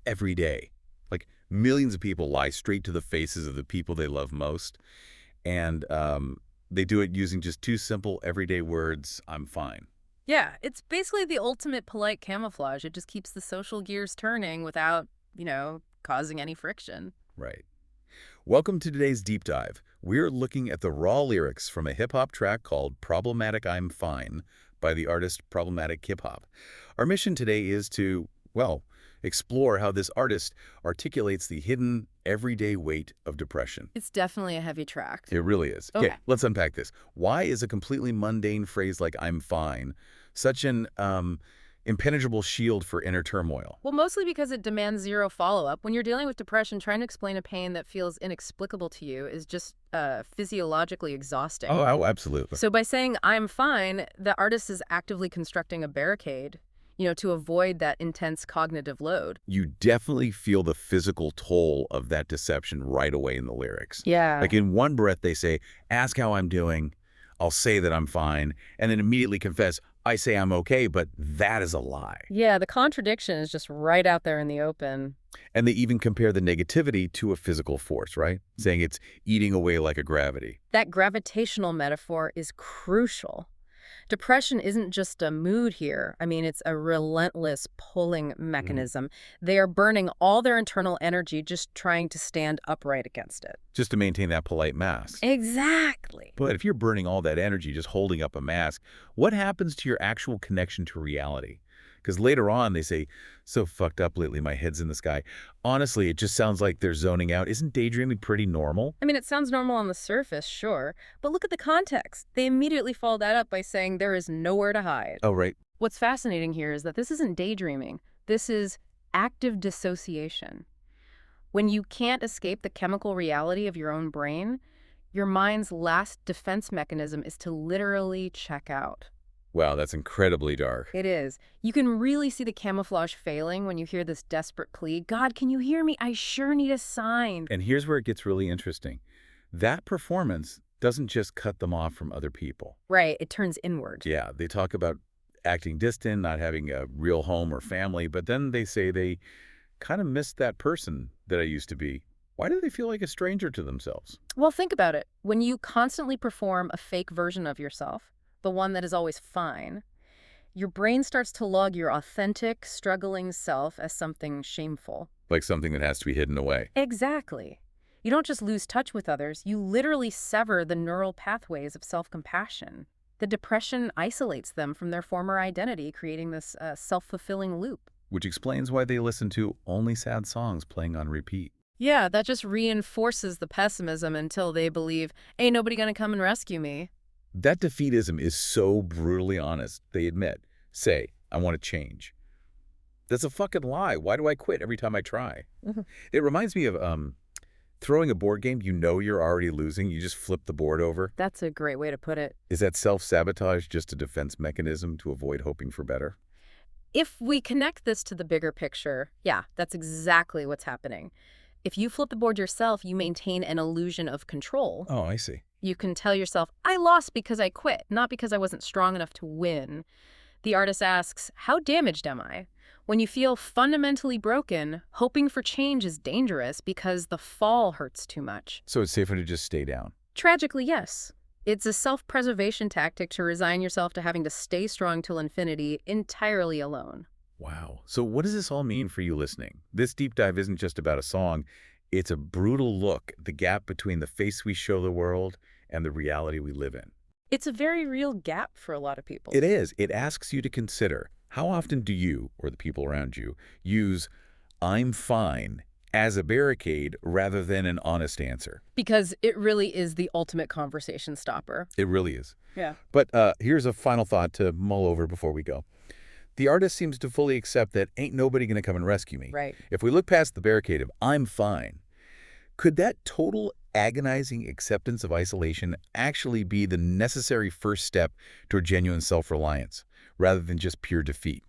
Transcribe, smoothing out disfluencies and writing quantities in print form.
every day. Like millions of people lie straight to the faces of the people they love most. And they do it using just two simple everyday words, I'm fine. Yeah, it's basically the ultimate polite camouflage. It just keeps the social gears turning without, causing any friction. Right. Welcome to today's deep dive. We're looking at the raw lyrics from a hip-hop track called Problematic I'm Fine by the artist Problematic Hip Hop. Our mission today is to, well, explore how this artist articulates the hidden, everyday weight of depression. It's definitely a heavy track. It really is. Okay. Let's unpack this. Why is a completely mundane phrase like I'm fine such an impenetrable shield for inner turmoil? Well, mostly because it demands zero follow-up. When you're dealing with depression, trying to explain a pain that feels inexplicable to you is just physiologically exhausting. Oh, absolutely. So by saying, I'm fine, the artist is actively constructing a barricade, to avoid that intense cognitive load. You definitely feel the physical toll of that deception right away in the lyrics. Yeah. Like in one breath, they say, ask how I'm doing, I'll say that I'm fine, and then immediately confess, I say I'm okay, but that is a lie. Yeah, the contradiction is just right out there in the open. And they even compare the negativity to a physical force, right? Saying it's eating away like a gravity. That gravitational metaphor is crucial. Depression isn't just a mood here. I mean, it's a relentless pulling mechanism. They are burning all their internal energy just trying to stand upright against it. Just to maintain that polite mask. Exactly. But if you're burning all that energy just holding up a mask, what happens to your actual connection to reality? Because later on they say, so fucked up lately, my head's in the sky. Honestly, it just sounds like they're zoning out. Isn't daydreaming pretty normal? I mean, it sounds normal on the surface, sure, but look at the context. They immediately follow that up by saying there is nowhere to hide. Oh, right. What's fascinating here is that this isn't daydreaming. This is active dissociation. When you can't escape the chemical reality of your own brain, your mind's last defense mechanism is to literally check out. Wow, that's incredibly dark. It is. You can really see the camouflage failing when you hear this desperate plea. God, can you hear me? I sure need a sign. And here's where it gets really interesting. That performance doesn't just cut them off from other people. Right, it turns inward. Yeah, they talk about acting distant, not having a real home or family, but then they say they kind of miss that person that I used to be. Why do they feel like a stranger to themselves? Well, think about it. When you constantly perform a fake version of yourself, the one that is always fine, your brain starts to log your authentic, struggling self as something shameful. Like something that has to be hidden away. Exactly. You don't just lose touch with others, you literally sever the neural pathways of self-compassion. The depression isolates them from their former identity, creating this self-fulfilling loop. Which explains why they listen to only sad songs playing on repeat. Yeah, that just reinforces the pessimism until they believe, ain't nobody gonna come and rescue me. That defeatism is so brutally honest. They admit, say, I want to change. That's a fucking lie. Why do I quit every time I try? It reminds me of throwing a board game. You know you're already losing. You just flip the board over. That's a great way to put it. Is that self-sabotage just a defense mechanism to avoid hoping for better? If we connect this to the bigger picture, yeah, that's exactly what's happening. If you flip the board yourself, you maintain an illusion of control. Oh, I see. You can tell yourself, I lost because I quit, not because I wasn't strong enough to win. The artist asks, how damaged am I? When you feel fundamentally broken, hoping for change is dangerous because the fall hurts too much. So it's safer to just stay down. Tragically, yes. It's a self-preservation tactic to resign yourself to having to stay strong till infinity entirely alone. Wow. So what does this all mean for you listening? This deep dive isn't just about a song. It's a brutal look at the gap between the face we show the world and the reality we live in. It's a very real gap for a lot of people. It is. It asks you to consider, how often do you, or the people around you, use I'm fine as a barricade rather than an honest answer? Because it really is the ultimate conversation stopper. It really is. Yeah. But here's a final thought to mull over before we go. The artist seems to fully accept that ain't nobody going to come and rescue me. Right. If we look past the barricade of I'm fine, could that total agonizing acceptance of isolation actually be the necessary first step toward genuine self-reliance, rather than just pure defeat?